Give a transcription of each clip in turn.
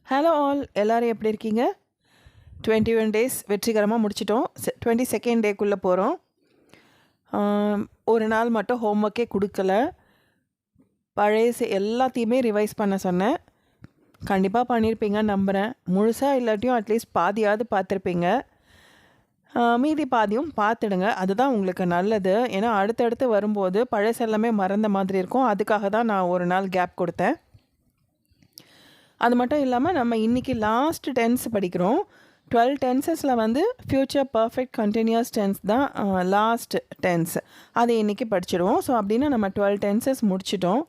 Hello all, எல்லோரும் எப்படி இருக்கீங்க? 21 டேஸ் வெற்றிகரமாக முடிச்சிட்டோம். 22nd டேக்குள்ளே போகிறோம். ஒரு நாள் மட்டும் ஹோம்ஒர்க்கே கொடுக்கல. பழைய எல்லாத்தையுமே ரிவைஸ் பண்ண சொன்னேன். கண்டிப்பாக பண்ணியிருப்பீங்கன்னு நம்புகிறேன். முழுசாக இல்லாட்டியும் அட்லீஸ்ட் பாதியாவது பார்த்துருப்பீங்க. மீதி பாதியும் பார்த்துடுங்க. அதுதான் உங்களுக்கு நல்லது. ஏன்னா அடுத்தடுத்து வரும்போது பழசெல்லாமே மறந்த மாதிரி இருக்கும். அதுக்காக தான் நான் ஒரு நாள் கேப் கொடுத்தேன். அது மட்டும் இல்லாமல் நம்ம இன்றைக்கி லாஸ்ட் டென்ஸ் படிக்கிறோம். 12 டென்சஸில் வந்து ஃப்யூச்சர் பர்ஃபெக்ட் கண்டினியூஸ் டென்ஸ் தான் லாஸ்ட் டென்ஸ். அதை இன்றைக்கி படிச்சிடுவோம். ஸோ அப்படின்னா நம்ம 12 டென்சஸ் முடிச்சிட்டோம்.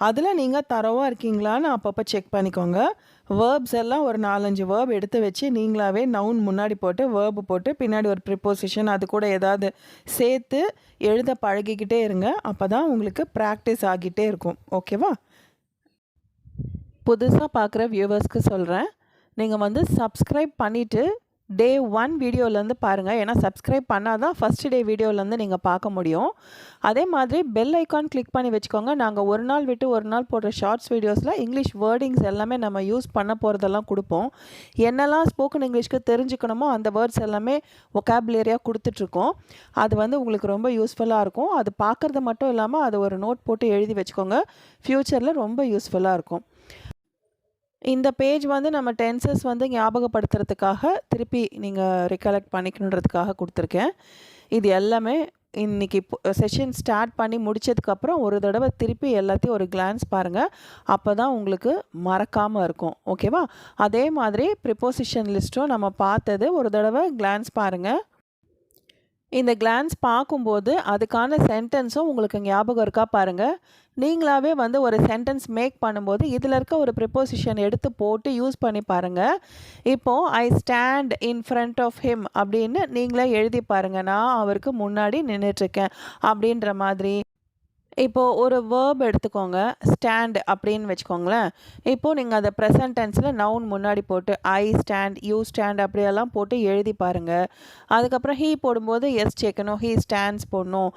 அதில் நீங்கள் தரவாக இருக்கீங்களான்னு அப்பப்போ செக் பண்ணிக்கோங்க. வேர்ப்ஸ் எல்லாம் ஒரு 4-5 வேர்ப் எடுத்து வச்சு நீங்களாவே நவுன் முன்னாடி போட்டு வேர்பு போட்டு பின்னாடி ஒரு ப்ரிப்போசிஷன் அது கூட ஏதாவது சேர்த்து எழுத பழகிக்கிட்டே இருங்க. அப்போ தான் உங்களுக்கு ப்ராக்டிஸ் ஆகிட்டே இருக்கும். ஓகேவா? புதுசாக பார்க்குற வியூவர்ஸ்க்கு சொல்கிறேன், நீங்கள் வந்து சப்ஸ்கிரைப் பண்ணிவிட்டு டே 1 வீடியோலேருந்து பாருங்கள். ஏன்னா சப்ஸ்கிரைப் பண்ணால் தான் ஃபஸ்ட் டே வீடியோலேருந்து நீங்கள் பார்க்க முடியும். அதே மாதிரி பெல் ஐக்கான் கிளிக் பண்ணி வச்சுக்கோங்க. நாங்கள் ஒரு நாள் விட்டு ஒரு நாள் போடுற ஷார்ட்ஸ் வீடியோஸில் இங்கிலீஷ் வேர்டிங்ஸ் எல்லாமே நம்ம யூஸ் பண்ண போகிறதெல்லாம் கொடுப்போம். என்னெல்லாம் ஸ்போக்கன் இங்கிலீஷ்க்கு தெரிஞ்சுக்கணுமோ அந்த வேர்ட்ஸ் எல்லாமே ஒகாபுலரியாக கொடுத்துட்ருக்கோம். அது வந்து உங்களுக்கு ரொம்ப யூஸ்ஃபுல்லாக இருக்கும். அது பார்க்குறது மட்டும் இல்லாமல் அதை ஒரு நோட் போட்டு எழுதி வச்சுக்கோங்க. ஃப்யூச்சரில் ரொம்ப யூஸ்ஃபுல்லாக இருக்கும். இந்த பேஜ் வந்து நம்ம டென்சஸ் வந்து ஞாபகப்படுத்துறதுக்காக திருப்பி நீங்கள் ரிகலெக்ட் பண்ணிக்கணுன்றதுக்காக கொடுத்துருக்கேன். இது எல்லாமே இன்றைக்கி செஷன் ஸ்டார்ட் பண்ணி முடித்ததுக்கப்புறம் ஒரு தடவை திருப்பி எல்லாத்தையும் ஒரு கிளான்ஸ் பாருங்கள். அப்போ தான் உங்களுக்கு மறக்காமல் இருக்கும். ஓகேவா? அதே மாதிரி ப்ரிப்போசிஷன் லிஸ்ட்டும் நம்ம பார்த்தது ஒரு தடவை கிளான்ஸ் பாருங்கள். இந்த கிளான்ஸ் பார்க்கும்போது அதுக்கான சென்டென்ஸும் உங்களுக்கு ஞாபகம் இருக்கா பாருங்கள். நீங்களாகவே வந்து ஒரு சென்டென்ஸ் மேக் பண்ணும்போது இதில் இருக்க ஒரு ப்ரிப்போசிஷன் எடுத்து போட்டு யூஸ் பண்ணி பாருங்கள். இப்போது I stand in front of him அப்படின்னு நீங்களே எழுதி பாருங்கள். நான் அவருக்கு முன்னாடி நின்றுட்டுருக்கேன் அப்படின்ற மாதிரி. இப்போது ஒரு வேர்ப் எடுத்துக்கோங்க. ஸ்டாண்ட் அப்படின்னு வச்சுக்கோங்களேன். இப்போது நீங்கள் அதை ப்ரெசன்ட் டென்ஸில் நவுன் முன்னாடி போட்டு ஐ ஸ்டாண்ட், யூ ஸ்டாண்ட் அப்படியெல்லாம் போட்டு எழுதி பாருங்கள். அதுக்கப்புறம் ஹீ போடும்போது எஸ் சேர்க்கணும், ஹீ ஸ்டாண்ட்ஸ் போடணும்.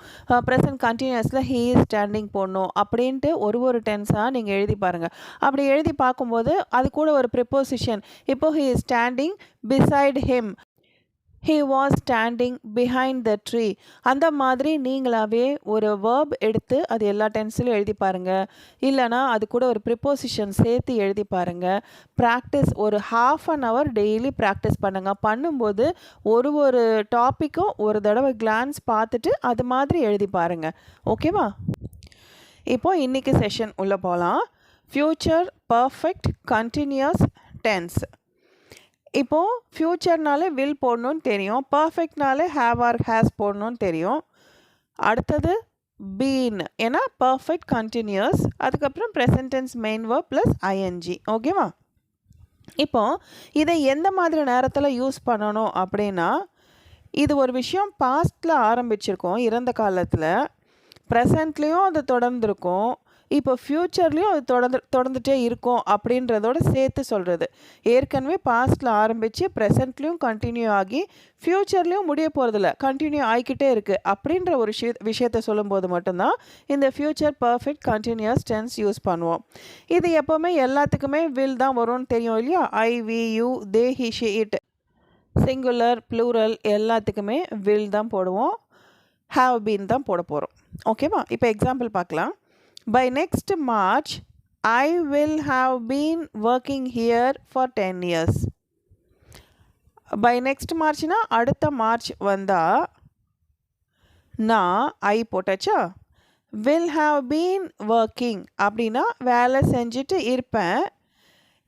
ப்ரெசன்ட் கண்டினியூஸில் ஹீ இஸ் ஸ்டாண்டிங் போடணும் அப்படின்ட்டு ஒரு டென்ஸாக நீங்கள் எழுதி பாருங்கள். அப்படி எழுதி பார்க்கும்போது அது கூட ஒரு ப்ரிப்போசிஷன். இப்போது he is standing beside him, he was standing behind the tree. அந்த மாதிரி நீங்களாவே ஒரு வேர்ப் எடுத்து அது எல்லா டென்ஸ்லையும் எழுதி பாருங்கள். இல்லைனா அது கூட ஒரு ப்ரிப்போசிஷன் சேர்த்து எழுதி பாருங்கள். ப்ராக்டிஸ் ஒரு ½ டெய்லி ப்ராக்டிஸ் பண்ணுங்கள். பண்ணும்போது ஒரு டாப்பிக்கும் ஒரு தடவை கிளான்ஸ் பார்த்துட்டு அது மாதிரி எழுதி பாருங்கள். ஓகேவா? இப்போது இன்றைக்கி செஷன் உள்ளே போகலாம். Future perfect continuous tense. இப்போது ஃப்யூச்சர்னாலே வில் போடணுன்னு தெரியும். பர்ஃபெக்ட்னாலே ஹேவ் ஆர் ஹேஸ் போடணுன்னு தெரியும். அடுத்தது பீன், ஏன்னா பர்ஃபெக்ட் கண்டினியூஸ். அதுக்கப்புறம் present tense main verb plus ING. ஓகேவா? இப்போது இதை எந்த மாதிரி நேரத்தில் யூஸ் பண்ணணும் அப்படின்னா, இது ஒரு விஷயம் பாஸ்டில் ஆரம்பிச்சிருக்கோம் இறந்த காலத்தில், ப்ரெசண்ட்லேயும் அது தொடர்ந்துருக்கும், இப்போ ஃப்யூச்சர்லேயும் அது தொடர்ந்துகிட்டே இருக்கும் அப்படின்றதோட சேர்த்து சொல்கிறது. ஏற்கனவே பாஸ்டில் ஆரம்பித்து ப்ரெசண்ட்லேயும் கண்டினியூ ஆகி ஃப்யூச்சர்லேயும் முடிய போகிறதில்ல, கண்டினியூ ஆகிக்கிட்டே இருக்குது அப்படின்ற ஒரு விஷயத்தை சொல்லும்போது மட்டும்தான் இந்த future perfect continuous tense use பண்ணுவோம். இது எப்போவுமே எல்லாத்துக்குமே வில் தான் வரும்னு தெரியும் இல்லையா? I, we, you, they, he, she, it, singular, plural எல்லாத்துக்குமே வில் தான் போடுவோம். ஹாவ் பீன் தான் போட போகிறோம். ஓகேவா? இப்போ எக்ஸாம்பிள் பார்க்கலாம். By next March, I will have been working here for 10 years. By next Marchனா அடுத்த மார்ச் வந்தால் நான் ஐ போட்டாச்சா, will have been working அப்படின்னா வேலை செஞ்சுட்டு இருப்பேன்.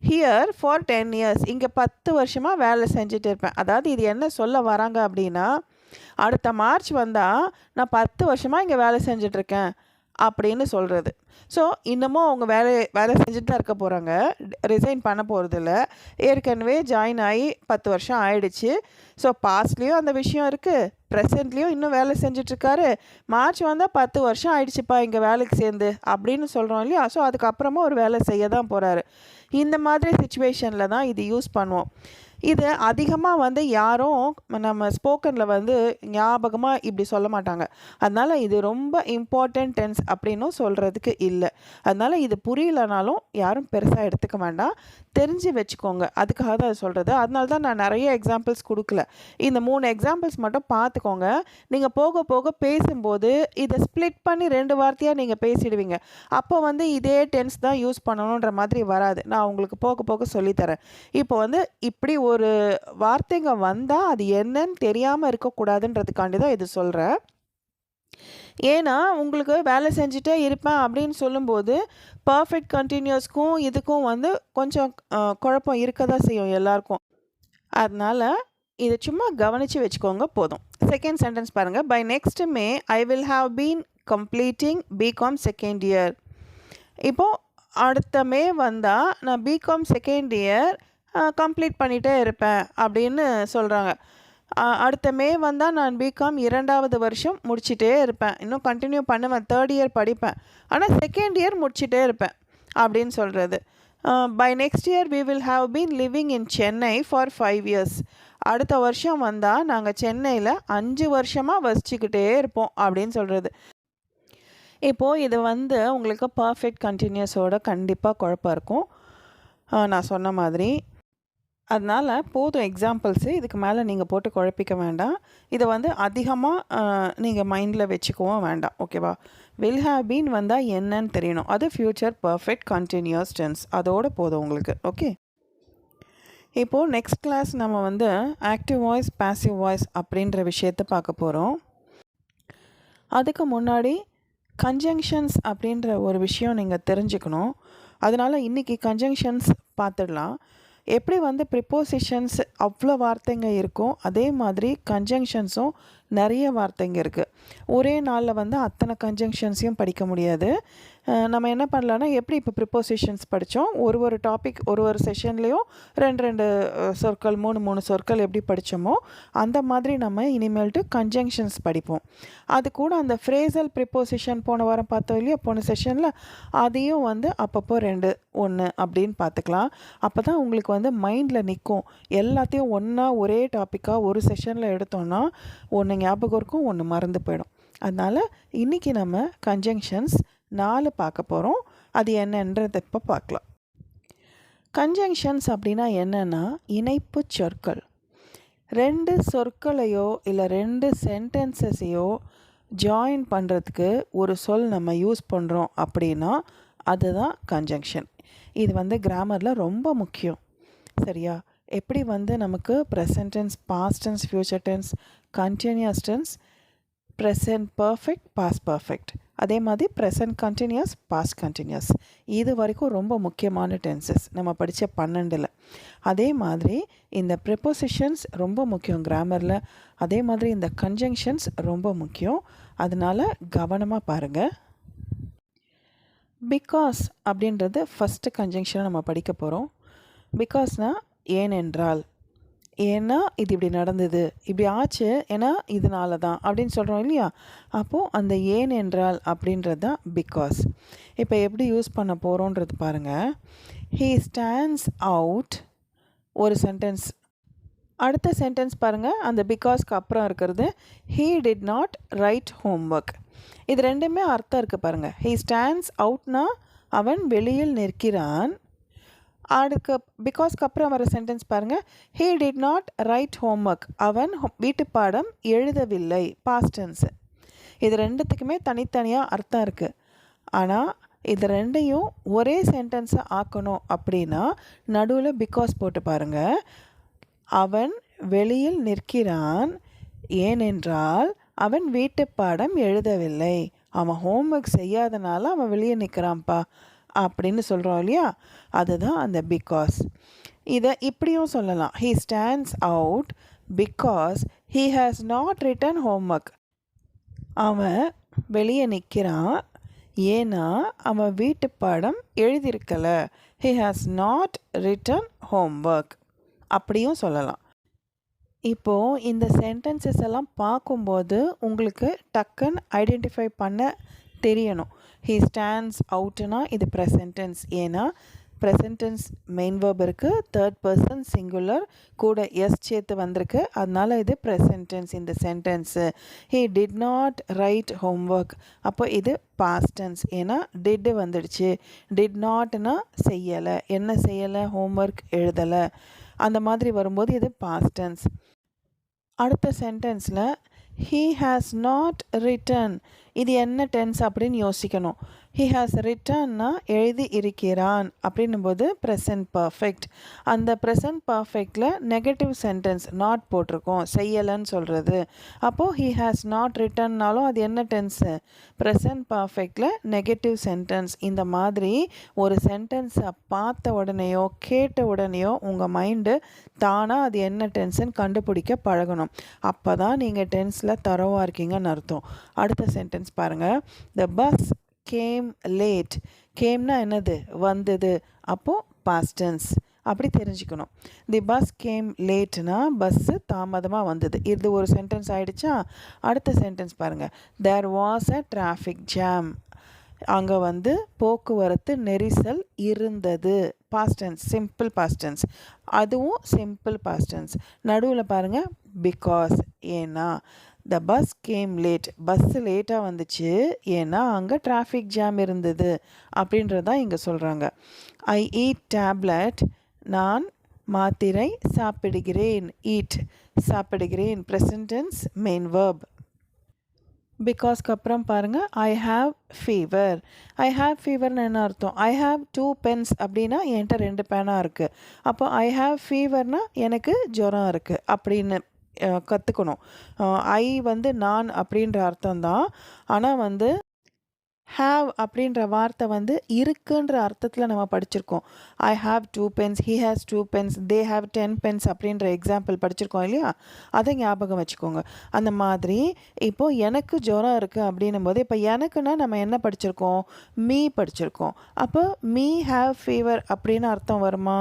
ஹியர் ஃபார் 10 years, இங்கே 10 வருஷமாக வேலை செஞ்சுட்டு இருப்பேன். அதாவது இது என்ன சொல்ல வராங்க அப்படின்னா, அடுத்த மார்ச் வந்தால் நான் 10 வருஷமாக இங்கே வேலை செஞ்சிட்ருக்கேன் அப்படின்னு சொல்கிறது. ஸோ இன்னமும் அவங்க வேலை செஞ்சுட்டு தான் இருக்க போகிறாங்க, ரிசைன் பண்ண போகிறதில்ல. ஏற்கனவே ஜாயின் ஆகி 10 வருஷம் ஆயிடுச்சு. ஸோ பாஸ்ட்லேயும் அந்த விஷயம் இருக்குது, ப்ரெசண்ட்லேயும் இன்னும் வேலை செஞ்சிட்ருக்காரு. மார்ச் வந்தால் 10 வருஷம் ஆயிடுச்சுப்பா இங்கே வேலைக்கு சேர்ந்து அப்படின்னு சொல்கிறோம் இல்லையா? ஸோ அதுக்கப்புறமா ஒரு வேலை செய்ய தான் போகிறாரு. இந்த மாதிரி சுச்சுவேஷனில் தான் இது யூஸ் பண்ணுவோம். இது அதிகமாக வந்து யாரும் நம்ம ஸ்போக்கனில் வந்து ஞாபகமாக இப்படி சொல்ல மாட்டாங்க. அதனால் இது ரொம்ப இம்பார்ட்டன்ட் டென்ஸ் அப்படின்னும் சொல்கிறதுக்கு இல்லை. அதனால் இது புரியலனாலும் யாரும் பெருசாக எடுத்துக்க வேண்டாம், தெரிஞ்சு வச்சுக்கோங்க. அதுக்காக தான் அது சொல்கிறது. அதனால தான் நான் நிறைய எக்ஸாம்பிள்ஸ் கொடுக்கல. இந்த 3 எக்ஸாம்பிள்ஸ் மட்டும் பார்த்துக்கோங்க. நீங்கள் போக போக பேசும்போது இதை ஸ்ப்ளிட் பண்ணி 2 வார்த்தையாக நீங்கள் பேசிடுவீங்க. அப்போ வந்து இதே டென்ஸ் தான் யூஸ் பண்ணணுன்ற மாதிரி வராது. நான் உங்களுக்கு போக போக சொல்லித்தரேன். இப்போ வந்து இப்படி ஒரு வார்த்தைங்க வந்தால் அது என்னன்னு தெரியாமல் இருக்கக்கூடாதுன்றதுக்காண்டி தான் இது சொல்கிறேன். ஏன்னா உங்களுக்கு வேலை செஞ்சுட்டே இருப்பேன் அப்படின்னு சொல்லும்போது பர்ஃபெக்ட் கண்டினியூஸ்க்கும் இதுக்கும் வந்து கொஞ்சம் குழப்பம் இருக்க தான் செய்யும் எல்லாருக்கும். அதனால் இதை சும்மா கவனித்து வச்சுக்கோங்க போதும். செகண்ட் சென்டென்ஸ் பாருங்கள். By next May I will have been completing BCom second year. இப்போது அடுத்த மே வந்தால் நான் பிகாம் செகண்ட் இயர் கம்ப்ளீட் பண்ணிகிட்டே இருப்பேன் அப்படின்னு சொல்கிறாங்க. அடுத்த மே வந்தால் நான் பிகாம் 2வது வருஷம் முடிச்சிட்டே இருப்பேன், இன்னும் கண்டினியூ பண்ணுவேன், 3rd இயர் படிப்பேன், ஆனால் செகண்ட் இயர் முடிச்சிட்டே இருப்பேன் அப்படின்னு சொல்கிறது. By next year we will have been living in Chennai for 5 years. அடுத்த வருஷம் வந்தால் நாங்கள் சென்னையில் 5 வருஷமாக வசிச்சுக்கிட்டே இருப்போம் அப்படின்னு சொல்கிறது. இப்போது இது வந்து உங்களுக்கு பர்ஃபெக்ட் கண்டினியூஸோட கண்டிப்பாக குழப்பம் இருக்கும், நான் சொன்ன மாதிரி. அதனால் போதும் எக்ஸாம்பிள்ஸு, இதுக்கு மேலே நீங்கள் போட்டு குழப்பிக்க வேண்டாம். இதை வந்து அதிகமாக நீங்கள் மைண்டில் வச்சுக்கவும் வேண்டாம், ஓகேவா? வில் ஹேவ் பீன் வந்தால் என்னன்னு தெரியணும். அது ஃப்யூச்சர் பர்ஃபெக்ட் கண்டினியூஸ் டென்ஸ், அதோடு போதும் உங்களுக்கு. ஓகே, இப்போது நெக்ஸ்ட் கிளாஸ் நம்ம வந்து ஆக்டிவ் வாய்ஸ் பாசிவ் வாய்ஸ் அப்படின்ற விஷயத்தை பார்க்க போகிறோம். அதுக்கு முன்னாடி கன்ஜங்ஷன்ஸ் அப்படின்ற ஒரு விஷயம் நீங்கள் தெரிஞ்சுக்கணும். அதனால் இன்றைக்கி கன்ஜங்ஷன்ஸ் பார்த்துடலாம். எப்படி வந்து ப்ரிப்போசிஷன்ஸ் அவ்வளோ வார்த்தைங்க இருக்கும், அதே மாதிரி கன்ஜங்ஷன்ஸும் நிறைய வார்த்தைங்க இருக்குது. ஒரே நாளில் வந்து அத்தனை கன்ஜங்ஷன்ஸையும் படிக்க முடியாது. நம்ம என்ன பண்ணலான்னா, எப்படி இப்போ ப்ரிப்போசிஷன்ஸ் படித்தோம், ஒரு டாபிக் ஒரு செஷன்லேயும் 2 சொற்கள் 3 சொற்கள் எப்படி படித்தோமோ அந்த மாதிரி நம்ம இனிமேல்ட்டு கன்ஜங்ஷன்ஸ் படிப்போம். அது கூட அந்த ஃப்ரேசல் ப்ரிப்போசிஷன் போன வாரம் பார்த்தோம் இல்லையா, போன செஷனில், அதையும் வந்து அப்பப்போ 2 1 அப்படின்னு பார்த்துக்கலாம். அப்போ தான் உங்களுக்கு வந்து மைண்டில் நிற்கும். எல்லாத்தையும் ஒன்றா ஒரே டாப்பிக்காக ஒரு செஷனில் எடுத்தோன்னா ஒன்று ஞாபகம் இருக்கும், ஒன்று மறந்து போயிடும். அதனால் இன்றைக்கி நம்ம கன்ஜங்ஷன்ஸ் 4 பார்க்க போகிறோம். அது என்னன்றதை இப்போ பார்க்கலாம். கன்ஜங்ஷன்ஸ் அப்படின்னா என்னென்னா இணைப்பு சொற்கள். 2 சொற்களையோ இல்லை 2 சென்டென்சஸையோ ஜாயின் பண்ணுறதுக்கு ஒரு சொல் நம்ம யூஸ் பண்ணுறோம் அப்படின்னா அதுதான் கன்ஜங்ஷன். இது வந்து கிராமரில் ரொம்ப முக்கியம், சரியா? எப்படி வந்து நமக்கு present tense, past tense, future tense, continuous tense, present perfect, past perfect, அதே மாதிரி ப்ரெசன்ட் கண்டினியூஸ், பாஸ்ட் கண்டினியூஸ், இது வரைக்கும் ரொம்ப முக்கியமான டென்சஸ் நம்ம படித்த 12. அதே மாதிரி இந்த ப்ரிப்போசிஷன்ஸ் ரொம்ப முக்கியம் கிராமரில். அதே மாதிரி இந்த கன்ஜங்ஷன்ஸ் ரொம்ப முக்கியம். அதனால் கவனமாக பாருங்கள். பிகாஸ் அப்படின்றது ஃபஸ்ட்டு கன்ஜங்ஷனை நம்ம படிக்க போகிறோம். பிகாஸ்னால் ஏனென்றால், ஏன்னா இது இப்படி நடந்தது, இப்படி ஆச்சு, ஏன்னா இதனால தான் அப்படின்னு சொல்கிறோம் இல்லையா. அப்போது அந்த ஏனென்றால் அப்படின்றது தான் பிகாஸ். இப்போ எப்படி யூஸ் பண்ண போகிறோன்றது பாருங்கள். ஹீ ஸ்டாண்ட்ஸ் அவுட் ஒரு சென்டென்ஸ். அடுத்த சென்டென்ஸ் பாருங்கள், அந்த பிகாஸ்க்கு அப்புறம் இருக்கிறது he did not write homework. இது ரெண்டுமே அர்த்தம் இருக்குது பாருங்கள். ஹீ ஸ்டாண்ட்ஸ் அவுட்னா அவன் வெளியில் நிற்கிறான். அதுக்கு பிகாஸ்க்கு அப்புறம் வர சென்டென்ஸ் பாருங்கள். He did not write homework, அவன் வீட்டுப்பாடம் எழுதவில்லை, பாஸ்ட் டென்ஸு. இது ரெண்டுத்துக்குமே தனித்தனியாக அர்த்தம் இருக்குது. ஆனால் இது ரெண்டையும் ஒரே சென்டென்ஸை ஆக்கணும் அப்படின்னா நடுவில் பிகாஸ் போட்டு பாருங்கள். அவன் வெளியில் நிற்கிறான் ஏனென்றால் அவன் வீட்டுப்பாடம் எழுதவில்லை, அவன் ஹோம்ஒர்க் செய்யாதனால அவன் வெளியே நிற்கிறான்ப்பா அப்படின்னு சொல்கிறோம் இல்லையா, அதுதான் அந்த பிகாஸ். இதை இப்படியும் சொல்லலாம். He stands out because he has not written homework. அவன் வெளியே நிற்கிறான் ஏன்னா அவன் வீட்டு பாடம் எழுதியிருக்கலை. He has not written homework அப்படியும் சொல்லலாம். இப்போது இந்த சென்டென்சஸ் எல்லாம் பார்க்கும்போது உங்களுக்கு டக்குன்னு ஐடென்டிஃபை பண்ண தெரியணும். ஹீ ஸ்டாண்ட்ஸ் அவுட்னா இது ப்ரெசன்ட் டென்ஸ், ஏன்னா ப்ரெசன்ட் டென்ஸ் மெயின் வேர்ப் இருக்குது, தேர்ட் பர்சன் சிங்குலர் கூட எஸ் சேர்த்து வந்திருக்கு, அதனால இது ப்ரெசன்ட் டென்ஸ் இந்த sentence. He did not write homework, அப்போ இது பாஸ்ட் டென்ஸ், ஏன்னா டிட் வந்துடுச்சு. டிட் நாட்னா செய்யலை, என்ன செய்யலை, ஹோம்ஒர்க் எழுதலை, அந்த மாதிரி வரும்போது இது பாஸ்ட் டென்ஸ். அடுத்த சென்டென்ஸில் he has not written, இது என்ன டென்ஸ் அப்படின்னு யோசிக்கணும். he has writtenனா எழுதி இருக்கிறான் அப்படின்னும்போது ப்ரெசன்ட் பர்ஃபெக்ட். அந்த ப்ரெசன்ட் பர்ஃபெக்டில் நெகட்டிவ் சென்டென்ஸ் நாட் போட்டிருக்கோம், செய்யலைன்னு சொல்கிறது. அப்போது he has not writtenனாலும் அது என்ன டென்ஸு, ப்ரெசன்ட் பர்ஃபெக்டில் நெகட்டிவ் சென்டென்ஸ். இந்த மாதிரி ஒரு சென்டென்ஸை பார்த்த உடனேயோ கேட்ட உடனேயோ உங்கள் மைண்டு தானாக அது என்ன டென்ஸுன்னு கண்டுபிடிக்க பழகணும். அப்போ தான் நீங்கள் டென்ஸில் தரவாக இருக்கீங்கன்னு அர்த்தம். அடுத்த சென்டென்ஸ் பாருங்கள். The bus came late. கேம்னா என்னது, வந்தது, அப்போது பாஸ்ட் டென்ஸ் அப்படி தெரிஞ்சுக்கணும். தி பஸ் கேம் லேட்னா பஸ்ஸு தாமதமாக வந்தது. இது ஒரு சென்டென்ஸ் ஆகிடுச்சா. அடுத்த சென்டென்ஸ் பாருங்கள். There was a traffic jam, அங்கே வந்து போக்குவரத்து நெரிசல் இருந்தது. Past tense, simple past tense, அதுவும் சிம்பிள் பாஸ்ட் டென்ஸ். நடுவில் பாருங்கள் பிகாஸ், ஏன்னா. The bus came late, bus லேட்டாக வந்துச்சு ஏன்னா அங்கே டிராஃபிக் ஜாம் இருந்தது அப்படின்றதான் இங்கே சொல்கிறாங்க. ஐ ஈட் டேப்லெட், நான் மாத்திரை சாப்பிடுகிறேன். ஈட் சாப்பிடுகிறேன், ப்ரெசன்ட் டென்ஸ் மெயின் வேர்ப். பிகாஸ்க்கு அப்புறம் பாருங்கள் I have fever. I have ஃபீவர்னு என்ன அர்த்தம், ஐ ஹாவ் 2 pens அப்படின்னா என்கிட்ட 2 பேனாக இருக்குது. அப்போ ஐ ஹாவ் ஃபீவர்னால் எனக்கு ஜுரம் இருக்குது அப்படின்னு கற்றுக்கணும். ஐ வந்து நான் அப்படின்ற அர்த்தம்தான், ஆனால் வந்து ஹாவ் அப்படின்ற வார்த்தை வந்து இருக்குன்ற அர்த்தத்தில் நம்ம படிச்சிருக்கோம். I have 2 pens, he has 2 pens, they have 10 pens அப்படின்ற எக்ஸாம்பிள் படிச்சிருக்கோம் இல்லையா, அதை ஞாபகம் வச்சுக்கோங்க. அந்த மாதிரி இப்போது எனக்கு ஜுரம் இருக்குது அப்படின்னும் போது இப்போ எனக்குன்னா நம்ம என்ன படிச்சிருக்கோம், மீ படிச்சிருக்கோம். அப்போ மீ ஹாவ் ஃபீவர் அப்படின்னு அர்த்தம் வருமா,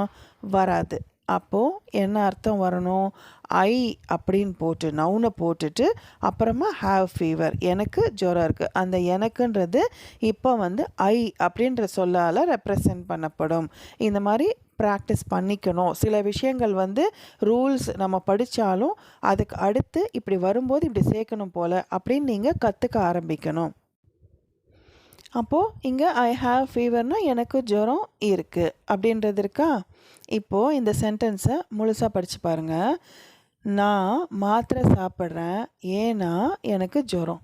வராது. அப்போது என்ன அர்த்தம் வரணும், ஐ அப்படின்னு போட்டு நவுனை போட்டுட்டு அப்புறமா ஹாவ் ஃபீவர், எனக்கு ஜுரம் இருக்குது. அந்த எனக்குன்றது இப்போ வந்து ஐ அப்படின்ற சொல்லால் ரெப்ரசன்ட் பண்ணப்படும். இந்த மாதிரி ப்ராக்டிஸ் பண்ணிக்கணும். சில விஷயங்கள் வந்து ரூல்ஸ் நம்ம படித்தாலும் அதுக்கு அடுத்து இப்படி வரும்போது இப்படி சேர்க்கணும் போல் அப்படின்னு நீங்கள் கற்றுக்க ஆரம்பிக்கணும். அப்போது இங்கே ஐ ஹாவ் ஃபீவர்னால் எனக்கு ஜுரம் இருக்குது அப்படின்றது இருக்கா. இப்போது இந்த சென்டென்ஸை முழுசாக படித்து பாருங்கள். நான் மாத்திரை சாப்பிட்றேன் ஏன்னா எனக்கு ஜுரம்.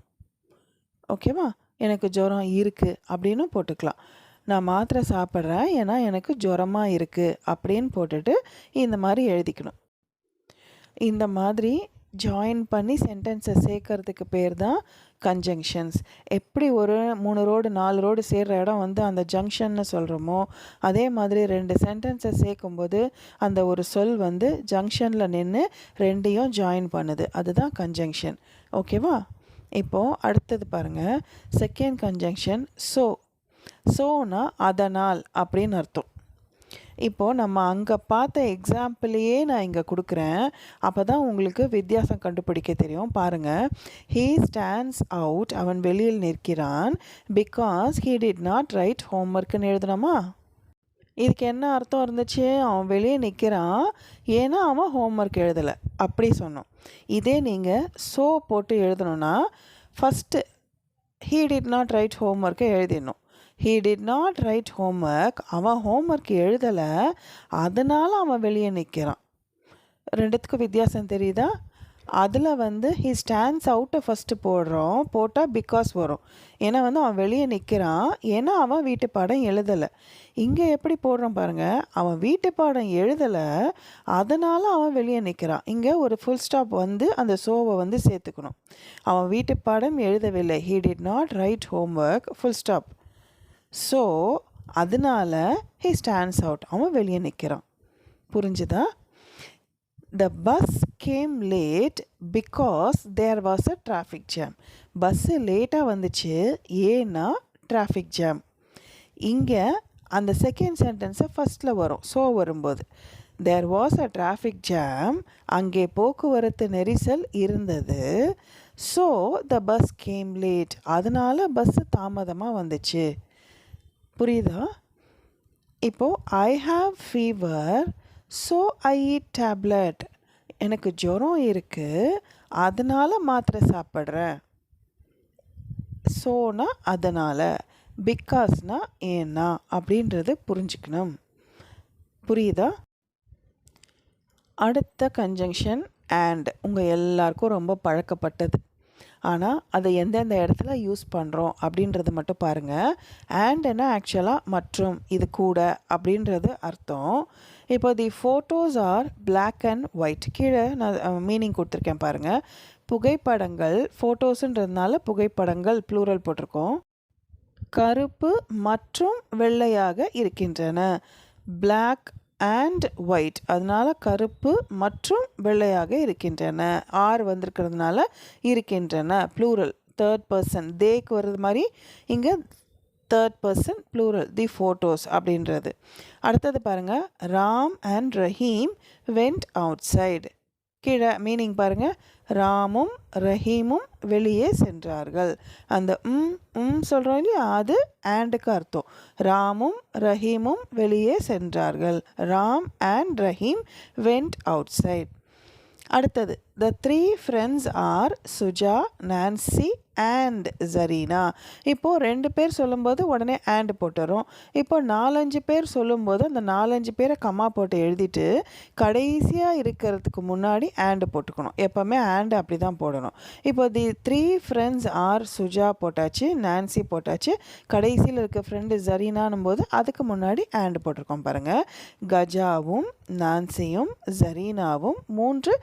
ஓகேவா, எனக்கு ஜுரம் இருக்குது அப்படின்னு போட்டுக்கலாம். நான் மாத்திரை சாப்பிட்றேன் ஏன்னா எனக்கு ஜுரமாக இருக்குது அப்படின்னு போட்டுட்டு இந்த மாதிரி எழுதிக்கணும். இந்த மாதிரி ஜாயின் பண்ணி சென்டென்ஸை சேர்க்கறதுக்கு பேர் தான் கன்ஜங்ஷன்ஸ். எப்படி ஒரு 3 ரோடு 4 ரோடு சேர்கிற இடம் வந்து அந்த ஜங்ஷன்னு சொல்கிறோமோ, அதே மாதிரி 2 சென்டென்ஸை சேர்க்கும்போது அந்த ஒரு சொல் வந்து ஜங்ஷனில் நின்று ரெண்டையும் ஜாயின் பண்ணுது, அதுதான் கன்ஜங்ஷன். ஓகேவா. இப்போது அடுத்தது பாருங்கள், செகண்ட் கன்ஜங்ஷன் ஸோ. ஸோனா அதனால் அப்படின்னு அர்த்தம். இப்போது நம்ம அங்கே பார்த்த எக்ஸாம்பிளையே நான் இங்கே கொடுக்குறேன், அப்போ தான் உங்களுக்கு வித்தியாசம் கண்டுபிடிக்க தெரியும். பாருங்கள், ஹீ ஸ்டாண்ட்ஸ் அவுட், அவன் வெளியில் நிற்கிறான், because he did not write ஹோம்ஒர்க்குன்னு எழுதணுமா. இதுக்கு என்ன அர்த்தம் இருந்துச்சு, அவன் வெளியே நிற்கிறான் ஏன்னா அவன் ஹோம்ஒர்க் எழுதலை அப்படி சொன்னோம். இதே நீங்கள் ஸோ போட்டு எழுதணுன்னா first he did not write ஹோம்ஒர்க்கை எழுதிடணும். He did not write homework, அவன் ஹோம்ஒர்க் எழுதலை அதனால் அவன் வெளியே நிற்கிறான். ரெண்டுத்துக்கும் வித்தியாசம் தெரியுதா. அதில் வந்து ஹீ ஸ்டாண்ட்ஸ் அவுட்டை ஃபஸ்ட்டு போடுறோம், போட்டால் பிகாஸ் வரும். ஏன்னா வந்து அவன் வெளியே நிற்கிறான் ஏன்னா அவன் வீட்டு பாடம் எழுதலை. இங்கே எப்படி போடுறோம் பாருங்கள், அவன் வீட்டு பாடம் எழுதலை அதனால் அவன் வெளியே நிற்கிறான். இங்கே ஒரு ஃபுல் ஸ்டாப் வந்து அந்த ஸோவை வந்து சேர்த்துக்கணும். அவன் வீட்டு பாடம் எழுதவில்லை, he did not write homework, full stop. So அதனால் ஹீ ஸ்டாண்ட்ஸ் அவுட், அவன் வெளியே நிற்கிறான். புரிஞ்சுதா. The bus came late because there was a traffic jam. Bus லேட்டாக வந்துச்சு ஏன்னா டிராஃபிக் ஜாம். இங்கே அந்த செகண்ட் சென்டென்ஸை ஃபஸ்ட்டில் வரும் ஸோ வரும்போது. There was a traffic jam, அங்கே போக்குவரத்து நெரிசல் இருந்தது. So the bus came late, அதனால் பஸ்ஸு தாமதமாக வந்துச்சு. புரியுதா. இப்போது I have fever so I eat tablet. எனக்கு ஜுரம் இருக்குது அதனால் மாத்திரை சாப்பிட்றேன். ஸோனா அதனால், பிகாஸ்னா ஏன்னா அப்படின்றது புரிஞ்சுக்கணும். புரியுதா? அடுத்த கன்ஜங்ஷன் அண்ட் உங்கள் எல்லாருக்கும் ரொம்ப பழக்கப்பட்டது. ஆனால் அதை எந்தெந்த இடத்துல யூஸ் பண்ணுறோம் அப்படின்றது மட்டும் பாருங்கள். அண்ட்னா ஆக்சுவலாக மற்றும், இது கூட அப்படின்றது அர்த்தம். இப்போ the photos are black and white. கீழே நான் மீனிங் கொடுத்துருக்கேன் பாருங்கள். புகைப்படங்கள், ஃபோட்டோஸுன்றதுனால புகைப்படங்கள் ப்ளூரல் போட்டிருக்கோம். கருப்பு மற்றும் வெள்ளையாக இருக்கின்றன. பிளாக் அண்ட் ஒயிட், அதனால் கருப்பு மற்றும் வெள்ளையாக இருக்கின்றன. ஆர் வந்திருக்கிறதுனால இருக்கின்றன ப்ளூரல், தேர்ட் பர்சன். தேக்கு வர்றது மாதிரி இங்கே தேர்ட் பர்சன் ப்ளூரல், தி ஃபோட்டோஸ் அப்படின்றது. அடுத்தது பாருங்கள். Ram and Rahim went out side. கீழே மீனிங் பாருங்கள். ராமும் ரஹீமும் வெளியே சென்றார்கள். அந்த சொல்கிறோம் இல்லையா, அது ஆண்டுக்கு அர்த்தம். ராமும் ரஹீமும் வெளியே சென்றார்கள். Ram and Rahim went outside. அடுத்தது, the 3 friends are Suja, Nancy and Zarina. இப்போது 2 பேர் சொல்லும்போது உடனே அண்ட் போட்டுறோம். இப்போ 4-5 பேர் சொல்லும்போது அந்த 4-5 பேரை கம்மா போட்டு எழுதிட்டு கடைசியாக இருக்கிறதுக்கு முன்னாடி அண்ட் போட்டுக்கணும். எப்போவுமே அண்ட் அப்படி தான் போடணும். இப்போ தி 3 ஃப்ரெண்ட்ஸ் ஆர் சுஜா போட்டாச்சு, நான்சி போட்டாச்சு, கடைசியில் இருக்க ஃப்ரெண்டு ஜரீனானும் போது அதுக்கு முன்னாடி அண்ட் போட்டிருக்கோம் பாருங்கள். கஜாவும் நான்சியும் ஜரீனாவும் 3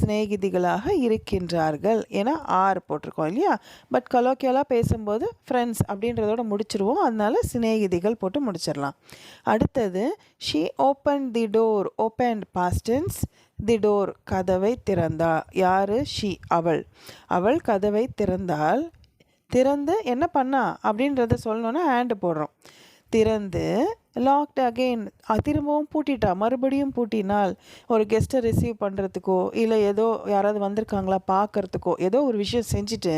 சிநேகிதிகளாக இருக்கின்றார்கள். ஏன்னா ஆர் போட்டிருக்கோம் இல்லையா. பட் கலோக்கியலாக பேசும்போது ஃப்ரெண்ட்ஸ் அப்படின்றதோட முடிச்சிருவோம். அதனால சிநேகிதிகள் போட்டு முடிச்சிடலாம். அடுத்தது, she open the door. Opened past tense. The door கதவை திறந்தா. யார்? ஷீ, அவள் கதவை திறந்தாள். திறந்து என்ன பண்ணா அப்படின்றத சொல்லணுன்னா ஹேண்டு போடுறோம். திறந்து லாக்ட் அகெயின், திரும்பவும் பூட்டிட்டா, மறுபடியும் பூட்டினால். ஒரு கெஸ்ட்டை ரிசீவ் பண்ணுறதுக்கோ இல்லை ஏதோ யாராவது வந்திருக்காங்களா பார்க்குறதுக்கோ ஏதோ ஒரு விஷயம் செஞ்சுட்டு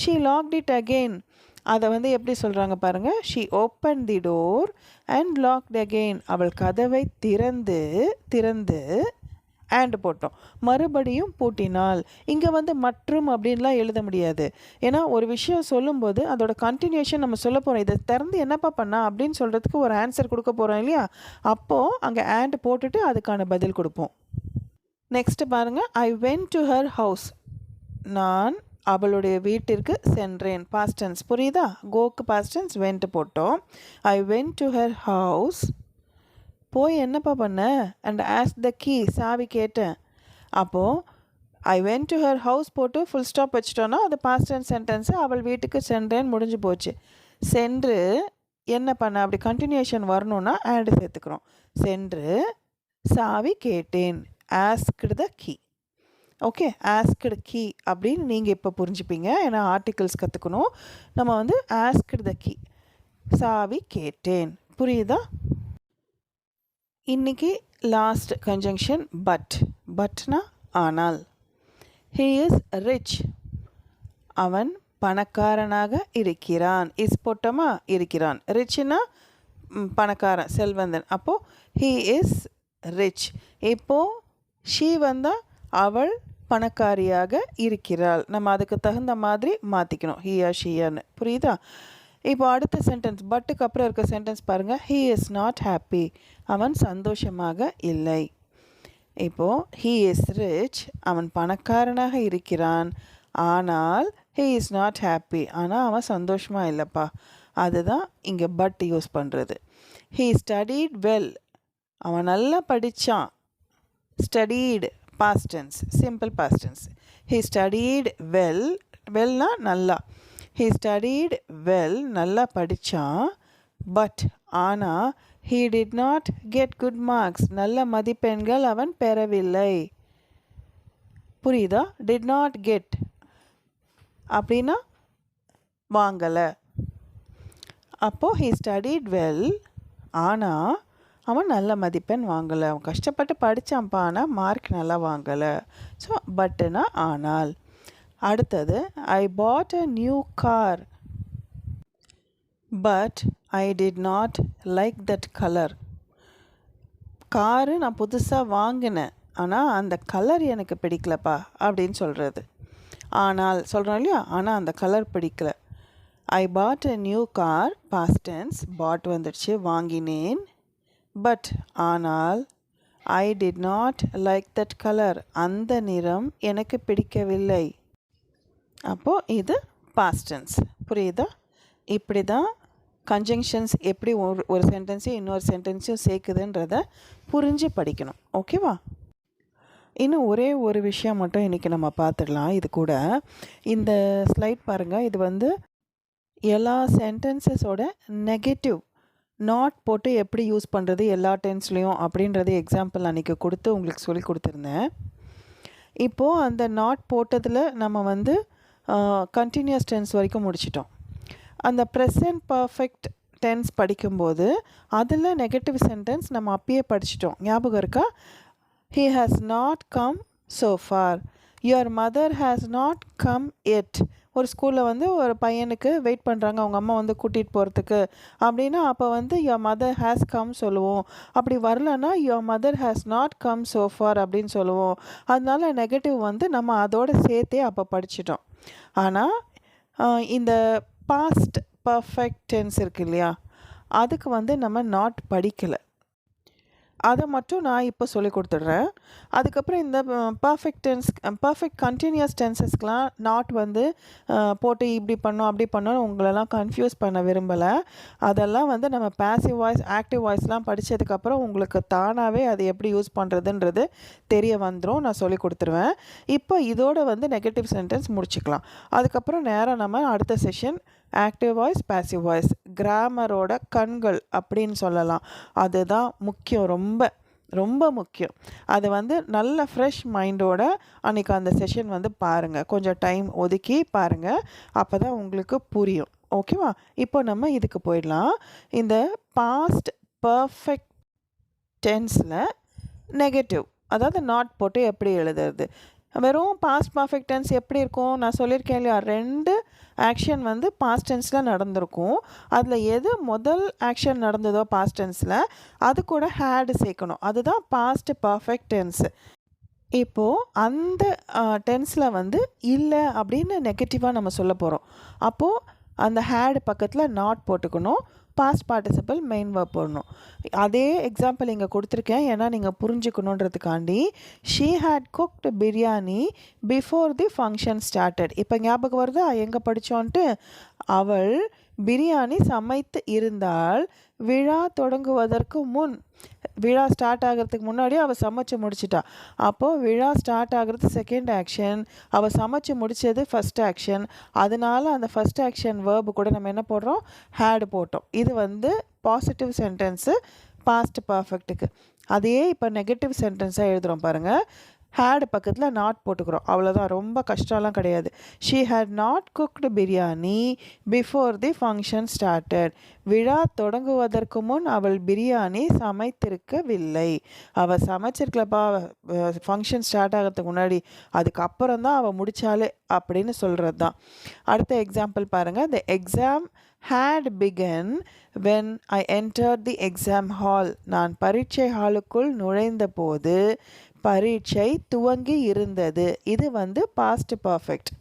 ஷீ லாக்ட் இட் அகெயின். அதை எப்படி சொல்கிறாங்க பாருங்கள். She open the door and locked again. அவள் கதவை திறந்து அண்ட் போட்டோம், மறுபடியும் பூட்டினால். இங்கே மற்றும் அப்படின்லாம் எழுத முடியாது. ஏன்னா ஒரு விஷயம் சொல்லும்போது அதோட கண்டினியூஷன் நம்ம சொல்ல போகிறோம். இதை திறந்து என்னப்பா பண்ணா அப்படின்னு சொல்கிறதுக்கு ஒரு ஆன்சர் கொடுக்க போகிறோம் இல்லையா. அப்போது அங்கே அண்ட் போட்டுட்டு அதுக்கான பதில் கொடுப்போம். நெக்ஸ்ட் பாருங்கள். I went to her house. நான் அவளுடைய வீட்டிற்கு சென்றேன். பாஸ்ட் டென்ஸ் புரியுதா. கோக்கு பாஸ்ட் டென்ஸ் வென்ட் போட்டோம். I went to her house. போய் என்னப்பா பண்ண? அண்ட் ஆஸ்க் த கீ, சாவி கேட்டேன். அப்போது I went to her house போட்டு ஃபுல் ஸ்டாப் வச்சிட்டோன்னா அது பாஸ்ட் டென்ஸ் சென்டென்ஸு. அவள் வீட்டுக்கு சென்றேன்னு முடிஞ்சு போச்சு. சென்று என்ன பண்ண அப்படி கண்டினியூஷன் வரணுன்னா ஆண்டு சேர்த்துக்கிறோம். சென்று சாவி கேட்டேன். Asked the key. Okay, asked key அப்படின்னு நீங்கள் இப்போ புரிஞ்சுப்பீங்க. ஏன்னா ஆர்டிகல்ஸ் கற்றுக்கணும். நம்ம ஆஸ்க்டு த கீ, சாவி கேட்டேன். புரியுதா? இன்னைக்கு லாஸ்ட் கன்ஜங்ஷன் பட்னா ஆனால். He is rich. அவன் பணக்காரனாக இருக்கிறான். இஸ் போட்டோமா, இருக்கிறான். ரிச்னா பணக்காரன், செல்வந்தன். அப்போது ஹீ இஸ் ரிச். இப்போது ஷீ வந்தால் அவள் பணக்காரியாக இருக்கிறாள். நம்ம அதுக்கு தகுந்த மாதிரி மாற்றிக்கணும், ஹீயா ஷீயான்னு. புரியுதா? இப்போ அடுத்த சென்டென்ஸ், பட்டுக்கு அப்புறம் இருக்க சென்டென்ஸ் பாருங்கள். He is not happy. அவன் சந்தோஷமாக இல்லை. இப்போது ஹீ இஸ் ரிச், அவன் பணக்காரனாக இருக்கிறான். ஆனால் ஹீ இஸ் நாட் ஹாப்பி, ஆனால் அவன் சந்தோஷமாக இல்லைப்பா. அதுதான் இங்கே பட் யூஸ் பண்ணுறது. He studied well. அவன் நல்லா படித்தான். Studied past tense, simple past tense. He studied well. வெல்னா நல்லா. ஹீ ஸ்டடீட் வெல், நல்லா படித்தான். பட் ஆனால் he did not get good marks. நல்ல மதிப்பெண்கள் அவன் பெறவில்லை. புரியுதா? did not get அப்படின்னா வாங்கலை. அப்போது he studied well, ஆனால் அவன் நல்ல மதிப்பெண் வாங்கலை. அவன் கஷ்டப்பட்டு படித்தான்ப்பா, ஆனால் மார்க் நல்லா வாங்கலை. ஸோ பட்டுனா ஆனால். அடுத்தது, I bought a new car. But I did not like that colour. Car நான் புதுசாக வாங்கினேன், ஆனால் அந்த கலர் எனக்கு பிடிக்கலப்பா அப்படின்னு சொல்கிறது. ஆனால் சொல்கிறோம் இல்லையா, ஆனால் அந்த கலர் பிடிக்கல. I bought a new car, past tense, bought வந்துடுச்சு, வாங்கினேன். பட் ஆனால் I did not like that colour, அந்த நிறம் எனக்கு பிடிக்கவில்லை. அப்போது இது பாஸ்ட் டென்ஸ். புரியுதா? இப்படி தான் கன்ஜங்ஷன்ஸ் எப்படி ஒரு சென்டென்ஸையும் இன்னொரு சென்டென்ஸையும் சேர்க்குதுன்றத புரிஞ்சு படிக்கணும். ஓகேவா? இன்னும் ஒரே ஒரு விஷயம் மட்டும் இன்றைக்கி நம்ம பார்த்துடலாம். இது கூட இந்த ஸ்லைட் பாருங்கள். இது வந்து எல்லா சென்டென்சஸோட நெகட்டிவ் நாட் போட்டு எப்படி யூஸ் பண்ணுறது எல்லா டென்ஸ்லேயும் அப்படின்றது எக்ஸாம்பிள் அன்றைக்கி கொடுத்து உங்களுக்கு சொல்லி கொடுத்துருந்தேன். இப்போது அந்த நாட் போட்டதில் நம்ம வந்து கண்டினியூஸ் டென்ஸ் வரைக்கும் முடிச்சிட்டோம். அந்த ப்ரெசன்ட் பர்ஃபெக்ட் டென்ஸ் படிக்கும்போது அதில் நெகட்டிவ் சென்டென்ஸ் நம்ம அப்பயே படிச்சிட்டோம். ஞாபகம் இருக்கா? He has not come so far. Your mother has not come yet. ஒரு ஸ்கூலில் வந்து ஒரு பையனுக்கு வெயிட் பண்ணுறாங்க, அவங்க அம்மா வந்து கூட்டிகிட்டு போகிறதுக்கு அப்படின்னா அப்போ வந்து your mother has come சொல்லுவோம். அப்படி வரலன்னா your mother has not come so far அப்படின்னு சொல்லுவோம். அதனால நெகட்டிவ் வந்து நம்ம அதோடு சேர்த்தே அப்போ படிச்சிட்டோம். ஆனால் இந்த பாஸ்ட் பர்ஃபெக்ட் டென்ஸ் இருக்கு இல்லையா, அதுக்கு வந்து நம்ம நாட் படிக்கலை. அதை மட்டும் நான் இப்போ சொல்லி கொடுத்துட்றேன். அதுக்கப்புறம் இந்த பர்ஃபெக்ட் டென்ஸ், பர்ஃபெக்ட் கண்டினியூஸ் டென்சஸ்க்கெலாம் நாட் வந்து போட்டு இப்படி பண்ணோம் அப்படி பண்ணோன்னு உங்களெல்லாம் கன்ஃபியூஸ் பண்ண விரும்பலை. அதெல்லாம் வந்து நம்ம பேசிவ் வாய்ஸ் ஆக்டிவ் வாய்ஸ்லாம் படித்ததுக்கப்புறம் உங்களுக்கு தானாகவே அது எப்படி யூஸ் பண்ணுறதுன்றது தெரிய வந்துடும். நான் சொல்லி கொடுத்துருவேன். இப்போ இதோட வந்து நெகட்டிவ் சென்டென்ஸ் முடிச்சுக்கலாம். அதுக்கப்புறம் நேராக நம்ம அடுத்த session active voice, passive voice, கிராமரோட கண்கள் அப்படின்னு சொல்லலாம். அதுதான் முக்கியம், ரொம்ப ரொம்ப முக்கியம். அது வந்து நல்ல ஃப்ரெஷ் மைண்டோட அன்றைக்கி அந்த செஷன் வந்து பாருங்கள். கொஞ்சம் டைம் ஒதுக்கி பாருங்கள், அப்போ தான் உங்களுக்கு புரியும். ஓகேவா? இப்போ நம்ம இதுக்கு போயிடலாம். இந்த பாஸ்ட் பர்ஃபெக்ட் டென்ஸில் நெகட்டிவ், அதாவது நாட் போட்டு எப்படி எழுதுறது. வெறும் பாஸ்ட் பர்ஃபெக்ட் டென்ஸ் எப்படி இருக்கும்? நான் சொல்லியிருக்கேன் இல்லையா, 2 ஆக்ஷன் வந்து பாஸ்ட் டென்ஸில் நடந்திருக்கும். அதில் எது முதல் ஆக்ஷன் நடந்ததோ பாஸ்ட் டென்ஸில் அது கூட ஹேடு சேர்க்கணும். அதுதான் பாஸ்ட் பர்ஃபெக்ட் டென்ஸு. இப்போது அந்த டென்ஸில் வந்து இல்லை அப்படின்னு நெகட்டிவாக நம்ம சொல்ல போகிறோம். அப்போது அந்த ஹேடு பக்கத்தில் நாட் போட்டுக்கணும். பாஸ்ட் பார்ட்டிசிபிள் மெயின் வேர்ப் போடணும். அதே எக்ஸாம்பிள் இங்கே கொடுத்துருக்கேன், ஏன்னா நீங்கள் புரிஞ்சுக்கணுன்றதுக்காண்டி. She had cooked biryani before the function started. இப்போ ஞாபகம் வருதா எங்கே படித்தோன்ட்டு? அவள் பிரியாணி சமைத்து இருந்தால் விழா தொடங்குவதற்கு முன், விழா ஸ்டார்ட் ஆகிறதுக்கு முன்னாடி அவள் சமைச்சு முடிச்சிட்டா. அப்போது விழா ஸ்டார்ட் ஆகிறது செகண்ட் ஆக்ஷன், அவள் சமைச்சு முடித்தது ஃபஸ்ட் ஆக்ஷன். அதனால அந்த ஃபஸ்ட் ஆக்ஷன் வேர்பு கூட நம்ம என்ன போடுறோம்? ஹேடு போட்டோம். இது வந்து பாசிட்டிவ் சென்டென்ஸு பாஸ்ட் பர்ஃபெக்ட்டுக்கு. அதையே இப்போ நெகட்டிவ் சென்டென்ஸாக எழுதுகிறோம் பாருங்கள். ஹேடு பக்கத்தில் நாட் போட்டுக்கிறோம். அவ்வளோதான், ரொம்ப கஷ்டம்லாம் கிடையாது. She had not cooked biryani before the function started. விழா தொடங்குவதற்கு முன் அவள் பிரியாணி சமைத்திருக்கவில்லை. அவள் சமைச்சிருக்கலப்பா ஃபங்க்ஷன் ஸ்டார்ட் ஆகிறதுக்கு முன்னாடி, அதுக்கப்புறம் தான் அவள் முடித்தாலே அப்படின்னு சொல்கிறது தான். அடுத்த எக்ஸாம்பிள் பாருங்கள். த exam had begun when I entered the exam hall. நான் பரீட்சை ஹாலுக்குள் நுழைந்த போது பரீட்சை துவங்கி இருந்தது. இது வந்து பாஸ்ட் பர்ஃபெக்ட்,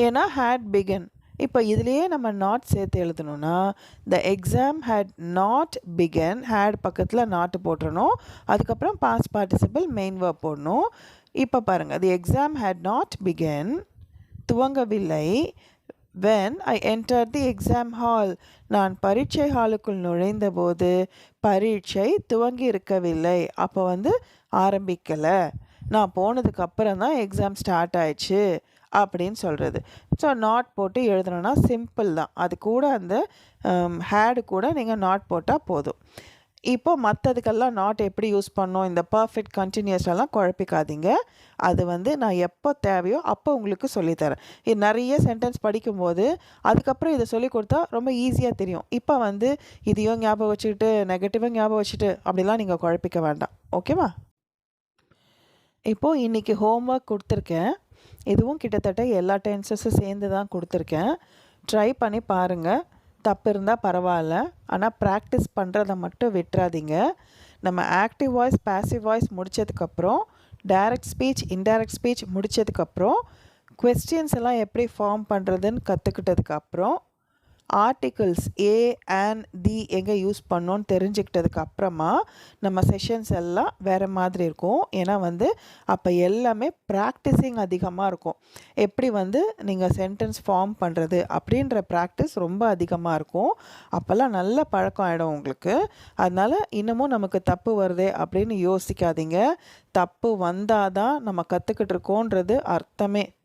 ஏன்னா had begun. இப்போ இதுலேயே நம்ம நாட் சேர்த்து எழுதணும்னா the exam had not begun, had பக்கத்தில் நாட்டு போட்டுறணும். அதுக்கப்புறம் பாஸ்ட் பார்ட்டிசிபிள் மெயின் வேர்ப் போடணும். இப்போ பாருங்கள், தி exam had not begun, துவங்கவில்லை. when I entered the exam hall, நான் பரீட்சை ஹாலுக்குள் நுழைந்தபோது பரீட்சை துவங்கி இருக்கவில்லை. அப்போ வந்து ஆரம்பிக்கலை, நான் போனதுக்கு அப்புறம் தான் எக்ஸாம் ஸ்டார்ட் ஆயிடுச்சு அப்படின்னு சொல்கிறது. ஸோ நாட் போட்டு எழுதணுன்னா சிம்பிள் தான். அது கூட அந்த ஹேடு கூட நீங்கள் நாட் போட்டால் போதும். இப்போ மற்றதுக்கெல்லாம் நாட் எப்படி யூஸ் பண்ணோம், இந்த பர்ஃபெக்ட் கண்டினியூஸ்லாம் குழப்பிக்காதீங்க. அது வந்து நான் எப்போ தேவையோ அப்போ உங்களுக்கு சொல்லித்தரேன். இது நிறைய சென்டென்ஸ் படிக்கும்போது அதுக்கப்புறம் இதை சொல்லி கொடுத்தா ரொம்ப ஈஸியாக தெரியும். இப்போ வந்து இதையும் ஞாபகம் வச்சுக்கிட்டு நெகட்டிவாக ஞாபகம் வச்சுட்டு அப்படிலாம் நீங்கள் குழப்பிக்க வேண்டாம். ஓகேவா? இப்போது இன்றைக்கி ஹோம்ஒர்க் கொடுத்துருக்கேன். இதுவும் கிட்டத்தட்ட எல்லா டென்சஸும் சேர்ந்து தான் கொடுத்துருக்கேன். ட்ரை பண்ணி பாருங்கள். தப்பு இருந்தால் பரவாயில்ல, ஆனால் ப்ராக்டிஸ் பண்ணுறத மட்டும் விட்டுறாதீங்க. நம்ம ஆக்டிவ் வாய்ஸ், பாசிவ் வாய்ஸ் முடித்ததுக்கப்புறம், டைரக்ட் ஸ்பீச், இன்டைரக்ட் ஸ்பீச் முடித்ததுக்கப்புறம், கொஸ்டின்ஸ் எல்லாம் எப்படி ஃபார்ம் பண்ணுறதுன்னு கற்றுக்கிட்டதுக்கப்புறம், ஆர்டிகிள்ஸ் ஏ அண்ட் தி எங்கே யூஸ் பண்ணோன்னு தெரிஞ்சுக்கிட்டதுக்கு அப்புறமா நம்ம செஷன்ஸ் எல்லாம் வேறு மாதிரி இருக்கும். ஏன்னா அப்போ எல்லாமே ப்ராக்டிஸிங் அதிகமாக இருக்கும். எப்படி நீங்கள் சென்டென்ஸ் ஃபார்ம் பண்ணுறது அப்படின்ற ப்ராக்டிஸ் ரொம்ப அதிகமாக இருக்கும். அப்போல்லாம் நல்ல பழக்கம் ஆகிடும் உங்களுக்கு. அதனால் இன்னமும் நமக்கு தப்பு வருதே அப்படின்னு யோசிக்காதீங்க. தப்பு வந்தால் தான் நம்ம கற்றுக்கிட்டு இருக்கோன்றது அர்த்தமே.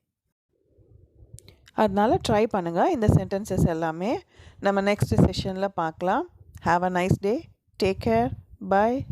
அதனால் ட்ரை பண்ணுங்கள் இந்த சென்டென்சஸ் எல்லாமே. நம்ம நெக்ஸ்ட் செஷனில் பார்க்கலாம். Have a nice day. Take care. By.